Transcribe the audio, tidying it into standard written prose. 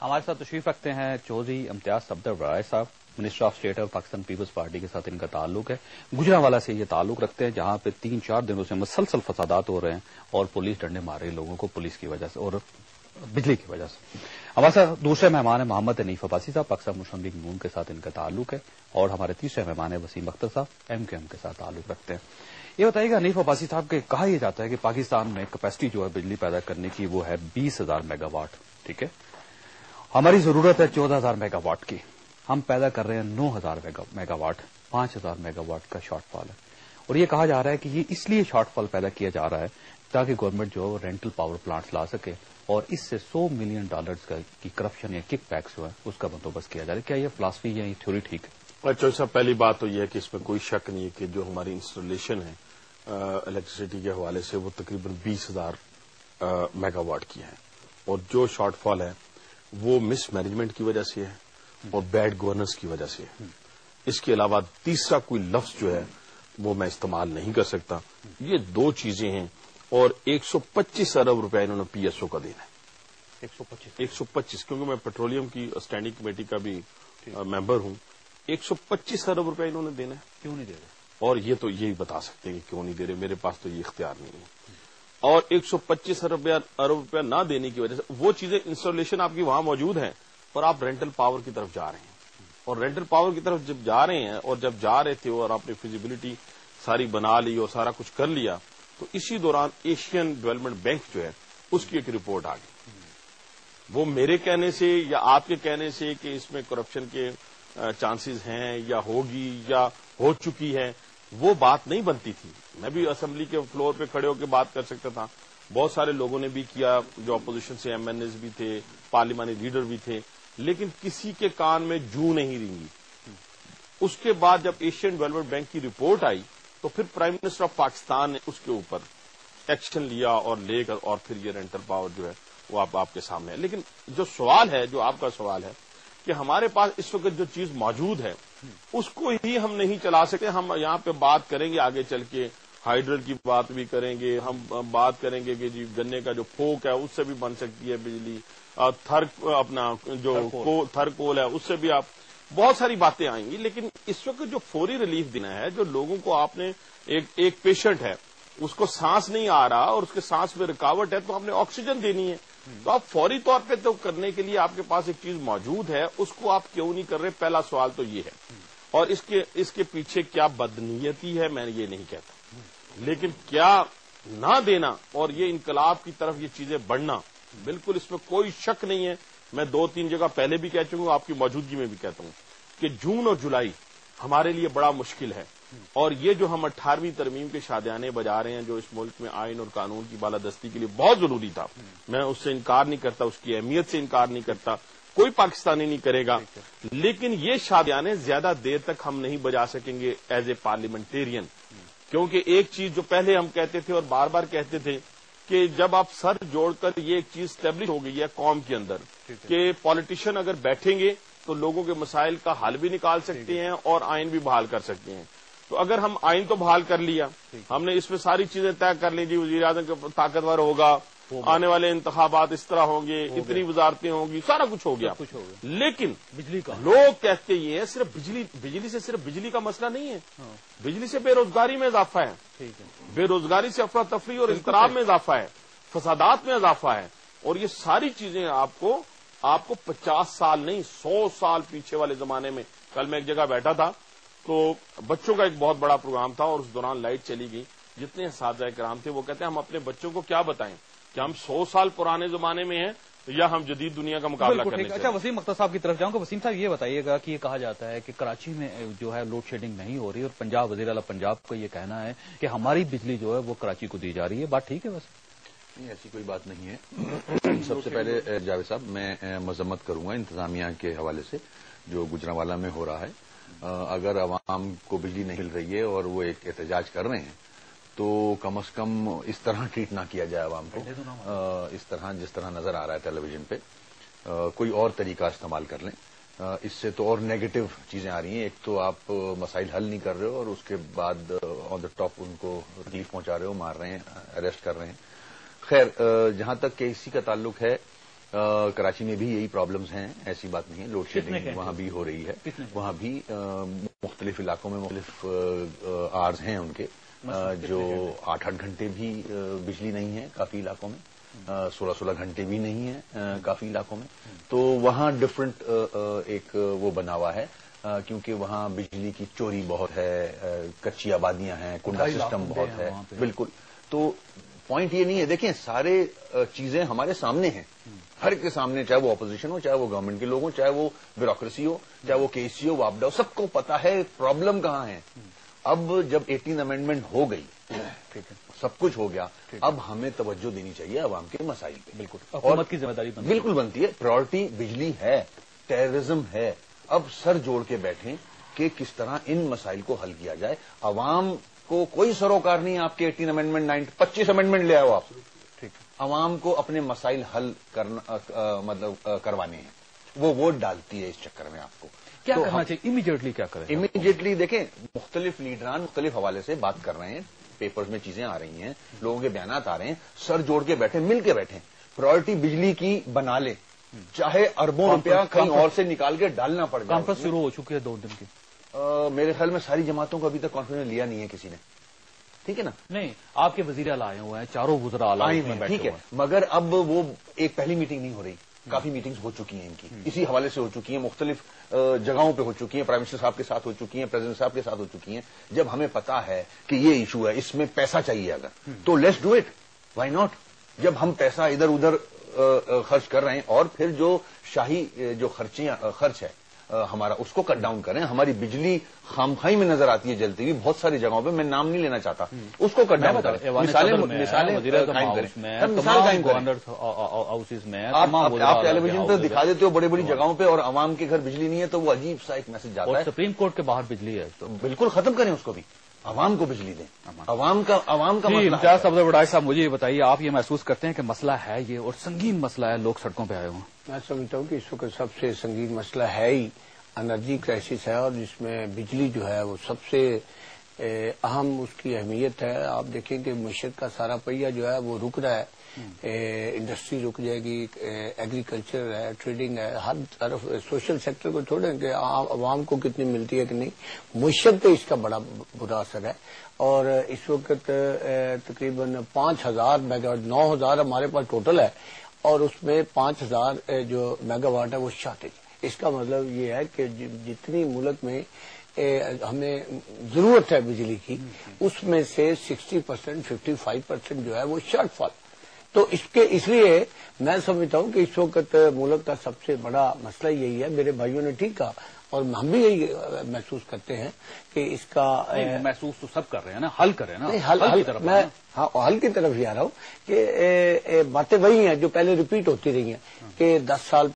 ہمارے ساتھ تشریف رکھتے ہیں چودھری امتیاز صفدر برائے صاحب، منسٹر آف اسٹیٹ اور پاکستان پیپلز پارٹی کے ساتھ ان کا تعلق ہے. گجرانوالہ سے یہ تعلق رکھتے ہیں جہاں پہ 3-4 دنوں سے مسلسل فسادات ہو رہے ہیں اور پولیس ڈنڈے مار رہی ہے لوگوں کو پولیس کی وجہ سے اور بجلی کی وجہ سے. ہمارے ساتھ دوسرے مہمان ہیں محمد حنیف عباسی صاحب، پاکستان مسلم لیگ نون کے ساتھ ان کا تعلق ہے، اور ہمارے تیسرے مہمان ہیں وسیم اختر صاحب، MQM کے ساتھ تعلق رکھتے ہیں. یہ بتائیے گا حنیف عباسی صاحب کہ کہا یہ جاتا ہے کہ پاکستان میں کیپیسٹی جو ہے بجلی پیدا کرنے کی وہ ہے 20,000 میگا واٹ. ٹھیک ہے، ہماری ضرورت ہے 14,000 میگا واٹ کی، ہم پیدا کر رہے ہیں 9,000 میگا واٹ، 5,000 میگا واٹ کا شارٹ فال ہے. اور یہ کہا جا رہا ہے کہ یہ اس لیے شارٹ فال پیدا کیا جا رہا ہے تاکہ گورنمنٹ جو رینٹل پاور پلانٹس لا سکے اور اس سے $100 ملین کی کرپشن یا کک بیکس جو ہے اس کا بندوبست کیا جا رہا ہے. کیا یہ فلاسفی یا یہ تھیوری ٹھیک ہے؟ چوہدری صاحب، پہلی بات تو یہ ہے کہ اس میں کوئی شک نہیں ہے کہ جو ہماری انسٹالیشن ہے الیکٹریسٹی کے حوالے سے وہ تقریباً 20,000 میگا واٹ کی ہے، اور جو شارٹ فال ہے وہ مس مینجمنٹ کی وجہ سے ہے اور بیڈ گورننس کی وجہ سے ہے. اس کے علاوہ تیسرا کوئی لفظ جو ہے وہ میں استعمال نہیں کر سکتا. یہ دو چیزیں ہیں، اور 125 ارب روپے انہوں نے PSO کا دینا ہے. 125 کیونکہ میں پیٹرولیم کی اسٹینڈنگ کمیٹی کا بھی ممبر ہوں. 125 ارب روپے انہوں نے دینا ہے. کیوں نہیں دے رہے؟ اور یہ تو یہی بتا سکتے ہیں کہ کیوں نہیں دے رہے، میرے پاس تو یہ اختیار نہیں ہے. اور 125 ارب روپیہ نہ دینے کی وجہ سے وہ چیزیں انسٹالیشن آپ کی وہاں موجود ہیں اور آپ رینٹل پاور کی طرف جا رہے ہیں. اور رینٹل پاور کی طرف جب جا رہے ہیں اور جب جا رہے تھے اور آپ نے فیزیبلٹی ساری بنا لی اور سارا کچھ کر لیا، تو اسی دوران ایشین ڈیولپمنٹ بینک جو ہے اس کی ایک رپورٹ آ گئی. وہ میرے کہنے سے یا آپ کے کہنے سے کہ اس میں کرپشن کے چانسز ہیں یا ہوگی یا ہو چکی ہے، وہ بات نہیں بنتی تھی. میں بھی اسمبلی کے فلور پہ کھڑے ہو کے بات کر سکتا تھا، بہت سارے لوگوں نے بھی کیا، جو اپوزیشن سے MNAs بھی تھے، پارلیمانی لیڈر بھی تھے، لیکن کسی کے کان میں جوں نہیں رینگی. اس کے بعد جب ایشین ڈیولپمنٹ بینک کی رپورٹ آئی تو پھر پرائم منسٹر آف پاکستان نے اس کے اوپر ایکشن لیا اور لے کر اور پھر یہ رینٹل پاور جو ہے وہ آپ کے سامنے ہے. لیکن جو سوال ہے، جو آپ کا سوال ہے کہ ہمارے پاس اس وقت جو چیز موجود ہے اس کو ہی ہم نہیں چلا سکتے. ہم یہاں پہ بات کریں گے آگے چل کے، ہائیڈرل کی بات بھی کریں گے، ہم بات کریں گے کہ جی گنے کا جو پھوک ہے اس سے بھی بن سکتی ہے بجلی، تھر کول ہے اس سے بھی آپ بہت ساری باتیں آئیں گی. لیکن اس وقت جو فوری ریلیف دینا ہے، جو لوگوں کو آپ نے ایک پیشنٹ ہے اس کو سانس نہیں آ رہا اور اس کے سانس میں رکاوٹ ہے تو آپ نے آکسیجن دینی ہے، تو آپ فوری طور پہ تو کرنے کے لیے آپ کے پاس ایک چیز موجود ہے، اس کو آپ کیوں نہیں کر رہے؟ پہلا سوال تو یہ ہے. اور اس کے پیچھے کیا بدنیتی ہے میں یہ نہیں کہتا، لیکن کیا نہ دینا اور یہ انقلاب کی طرف یہ چیزیں بڑھنا، بالکل اس میں کوئی شک نہیں ہے. میں 2-3 جگہ پہلے بھی کہہ چکا ہوں، آپ کی موجودگی میں بھی کہتا ہوں کہ جون اور جولائی ہمارے لیے بڑا مشکل ہے. اور یہ جو ہم 18ویں ترمیم کے شادیانے بجا رہے ہیں جو اس ملک میں آئین اور قانون کی بالادستی کے لیے بہت ضروری تھا، میں اس سے انکار نہیں کرتا، اس کی اہمیت سے انکار نہیں کرتا، کوئی پاکستانی نہیں کرے گا. لیکن یہ شادیانے زیادہ دیر تک ہم نہیں بجا سکیں گے ایز اے پارلیمنٹیرین، کیونکہ ایک چیز جو پہلے ہم کہتے تھے اور بار بار کہتے تھے کہ جب آپ سر جوڑ کر یہ ایک چیز اسٹیبلش ہو گئی ہے قوم کے اندر کہ پالیٹیشین اگر بیٹھیں گے تو لوگوں کے مسائل کا حل بھی نکال سکتے ہیں اور آئین بھی بحال کر سکتے ہیں. تو اگر ہم آئین تو بحال کر لیا، ہم نے اس میں ساری چیزیں طے کر لی، جی وزیر اعظم طاقتور ہوگا، آنے والے انتخابات اس طرح ہوں گے، اتنی وزارتیں ہوں گی، سارا کچھ ہو گیا. لیکن بجلی کا لوگ کہتے یہ ہے صرف بجلی سے صرف بجلی کا مسئلہ نہیں ہے، بجلی سے بے روزگاری میں اضافہ ہے، بے روزگاری سے افراتفری اور اضطراب میں اضافہ ہے، فسادات میں اضافہ ہے. اور یہ ساری چیزیں آپ کو 50 سال نہیں 100 سال پیچھے والے زمانے میں. کل میں ایک جگہ بیٹھا تھا تو بچوں کا ایک بہت بڑا پروگرام تھا اور اس دوران لائٹ چلی گئی. جتنے اساتذہ کرام تھے وہ کہتے ہیں ہم اپنے بچوں کو کیا بتائیں کہ ہم 100 سال پرانے زمانے میں ہیں یا ہم جدید دنیا کا مقابلہ کرنے کے. اچھا، وسیم اختر صاحب کی طرف جاؤں گا. وسیم صاحب یہ بتائیے گا کہ یہ کہا جاتا ہے کہ کراچی میں جو ہے لوڈ شیڈنگ نہیں ہو رہی اور پنجاب وزیر اعلیٰ پنجاب کا یہ کہنا ہے کہ ہماری بجلی جو ہے وہ کراچی کو دی جا رہی ہے. بات ٹھیک ہے؟ بس نہیں، ایسی کوئی بات نہیں ہے. سب سے پہلے جاوید صاحب میں مذمت کروں گا انتظامیہ کے حوالے سے جو گجرانوالہ میں ہو رہا ہے. اگر عوام کو بجلی نہیں مل رہی ہے اور وہ ایک احتجاج کر رہے ہیں تو کم از کم اس طرح ٹریٹ نہ کیا جائے عوام کو، اس طرح جس طرح نظر آ رہا ہے ٹیلی ویژن پہ. کوئی اور طریقہ استعمال کر لیں. اس سے تو اور نیگیٹو چیزیں آ رہی ہیں. ایک تو آپ مسائل حل نہیں کر رہے ہو اور اس کے بعد آن دا ٹاپ ان کو تکلیف پہنچا رہے ہو، مار رہے ہیں، اریسٹ کر رہے ہیں. خیر، جہاں تک کہ اسی کا تعلق ہے کراچی میں بھی یہی پرابلمز ہیں، ایسی بات نہیں ہے، لوڈ شیڈنگ وہاں بھی ہو رہی ہے، وہاں بھی مختلف علاقوں میں مختلف آرز ہیں ان کے، جو 8-8 گھنٹے بھی بجلی نہیں ہے کافی علاقوں میں، 16 گھنٹے بھی نہیں ہے کافی علاقوں میں، تو وہاں ڈفرنٹ ایک وہ بنا ہوا ہے، کیونکہ وہاں بجلی کی چوری بہت ہے، کچی آبادیاں ہیں، کنڈا سسٹم بہت ہے، بالکل. تو پوائنٹ یہ نہیں ہے، دیکھیں سارے چیزیں ہمارے سامنے ہیں، ہر کے سامنے، چاہے وہ اپوزیشن ہو، چاہے وہ گورنمنٹ کے لوگ ہوں، چاہے وہ بیوروکریسی ہو، چاہے وہ KC ہو، وابڈا ہو، سب کو پتا ہے پرابلم کہاں ہے. اب جب 18 امینڈمنٹ ہو گئی، سب کچھ ہو گیا، اب ہمیں توجہ دینی چاہیے عوام کے مسائل پہ. بالکل حکومت کی ذمہ داری بالکل بنتی ہے. پرائرٹی بجلی ہے، ٹیررزم ہے، اب سر جوڑ کے بیٹھیں کہ کس طرح ان مسائل کو حل کیا جائے. عوام کو کوئی سروکار نہیں آپ کے 18 امینڈمنٹ 25 امینڈمنٹ لے آؤ آپ. عوام کو اپنے مسائل حل کرنا مطلب کروانے ہیں، وہ ووٹ ڈالتی ہے اس چکر میں. آپ کو کیا کرنا چاہیے؟ امیڈیٹلی کیا کریں؟ امیڈیٹلی دیکھیں، مختلف لیڈران مختلف حوالے سے بات کر رہے ہیں، پیپرز میں چیزیں آ رہی ہیں، لوگوں کے بیانات آ رہے ہیں، سر جوڑ کے بیٹھے، مل کے بیٹھے، پرائرٹی بجلی کی بنا لیں، چاہے اربوں روپیہ کہیں اور سے نکال کے ڈالنا پڑ جائے. کانفرنس شروع ہو چکی ہے 2 دن کی. میرے خیال میں ساری جماعتوں کو ابھی تک کانفرنس لیا نہیں ہے کسی نے، ٹھیک ہے نا؟ نہیں، آپ کے وزیر اعلیٰ آئے ہوئے ہیں، چاروں وزراء اعلیٰ میں بیٹھے ٹھیک ہے، مگر اب وہ ایک پہلی میٹنگ نہیں ہو رہی، کافی میٹنگز ہو چکی ہیں ان کی، اسی حوالے سے ہو چکی ہیں، مختلف جگہوں پہ ہو چکی ہیں، پرائم منسٹر صاحب کے ساتھ ہو چکی ہیں، پریزیڈنٹ صاحب کے ساتھ ہو چکی ہیں. جب ہمیں پتا ہے کہ یہ ایشو ہے، اس میں پیسہ چاہیے اگر، تو let's do it, why not. جب ہم پیسہ ادھر ادھر خرچ کر رہے ہیں، اور پھر جو شاہی جو خرچ ہے ہمارا، اس کو کٹ ڈاؤن کریں. ہماری بجلی خامخائی میں نظر آتی ہے جلتی ہوئی بہت ساری جگہوں پہ، میں نام نہیں لینا چاہتا، اس کو کٹ ڈاؤن کریں. مثالیں آپ ٹیلی ویژن پہ دکھا دیتے ہو بڑی بڑی جگہوں پہ، اور عوام کے گھر بجلی نہیں ہے، تو وہ عجیب سا ایک میسج جاتا ہے. سپریم کورٹ کے باہر بجلی ہے تو بالکل ختم کریں اس کو بھی، عوام کو بجلی دیں. عوام کا امتیاز صفدر وڈائچ صاحب، مجھے یہ بتائیے، آپ یہ محسوس کرتے ہیں کہ مسئلہ ہے یہ، اور سنگین مسئلہ ہے، لوگ سڑکوں پہ آئے ہوئے ہیں؟ میں سمجھتا ہوں کہ اس وقت سب سے سنگین مسئلہ ہے ہی انرجی کرائسس ہے، اور جس میں بجلی جو ہے وہ سب سے اہم اس کی اہمیت ہے. آپ دیکھیں کہ معیشت کا سارا پہیہ جو ہے وہ رک رہا ہے، انڈسٹری رک جائے گی، ایگریکلچر ہے، ٹریڈنگ ہے، ہر طرف سوشل سیکٹر کو چھوڑیں کہ عوام کو کتنی ملتی ہے کہ نہیں، معیشت پہ اس کا بڑا برا اثر ہے. اور اس وقت تقریباً 5000 میگا واٹ، 9000 ہمارے پاس ٹوٹل ہے، اور اس میں 5000 جو میگا واٹ ہے وہ شارٹیج. اس کا مطلب یہ ہے کہ جتنی ملک میں ہمیں ضرورت ہے بجلی کی، اس میں سے 60%، 55% جو ہے وہ شارٹ فال. تو اس لیے میں سمجھتا ہوں کہ اس وقت ملک کا سب سے بڑا مسئلہ یہی ہے. میرے بھائیوں نے ٹھیک کہا، اور ہم بھی یہی محسوس کرتے ہیں کہ اس کا محسوس تو سب کر رہے ہیں نا، حل کر رہے ہیں نا، حل کی طرف. میں حل کی طرف ہی آ رہا ہوں کہ باتیں وہی ہیں جو پہلے ریپیٹ ہوتی رہی ہیں کہ 10 سال